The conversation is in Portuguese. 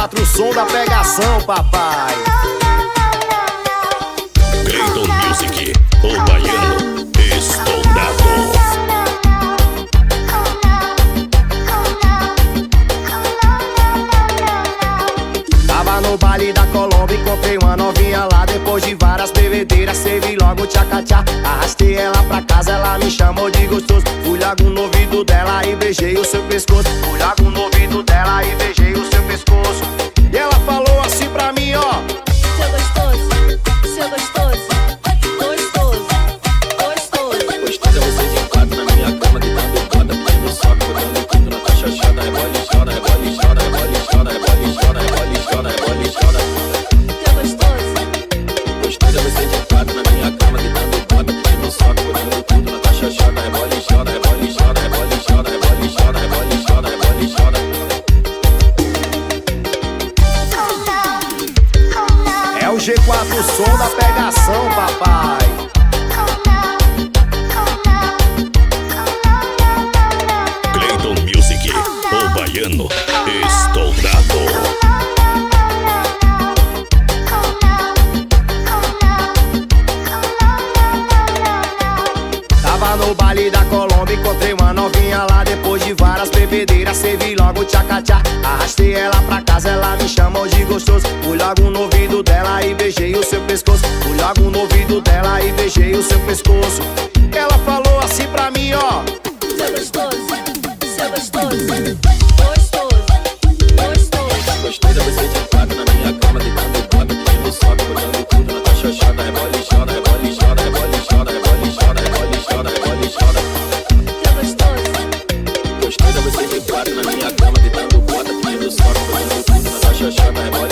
G4, o som da pegação, papai. Clayton Music, o baiano estourado. Tava no baile da Colômbia, encontrei uma novinha lá. Depois de várias bebedeiras, servi logo tchá-tchá. Arrastei ela pra casa, ela me chamou de gostoso. Fui logo no ouvido dela e beijei o seu pescoço. Fui logo no ouvido dela e beijei o seu pescoço. E ela falou assim pra mim, ó: seu gostoso, seu gostoso, gostoso, gostoso. Gostosa você de quatro na minha cama, deitando quadra, pedindo soco, botando tudo na cachaçada. Rebole, chora, rebole, chora, rebole, chora, rebole, chora, rebole, chora, rebole, chora. Seu gostoso. Gostosa você de quatro na minha cama, deitando quadra, pedindo soco, botando tudo na cachaçada. Rebole, chora, rebole, chora, rebole, chora, rebole, chora, rebole, chora, rebole, chora. é o G4, o som da pegação, papai. Clayton Music, o baiano estourado. Tava no baile da Colômbia, encontrei uma novinha lá. Depois de várias bebedeiras, servi logo tchá-tchá. Arrastei ela pra casa, ela me chamou de gostoso. Fui logo no ouvido dela e beijei o seu pescoço. Fui logo no ouvido dela e beijei o seu pescoço. Ela falou assim pra mim, ó: Seu gostoso, seu gostoso, gostoso, gostoso. Gostosa você de quatro na minha cama, deitando quadra, pedindo soco, botando tudo na cachaçada. Rebole, chora, rebole, chora, rebole, chora, rebole, chora, rebole, chora, rebole, chora. Seu gostoso. Gostosa você de quatro na minha cama, deitando quadra, pedindo soco, botando tudo na cachaçada.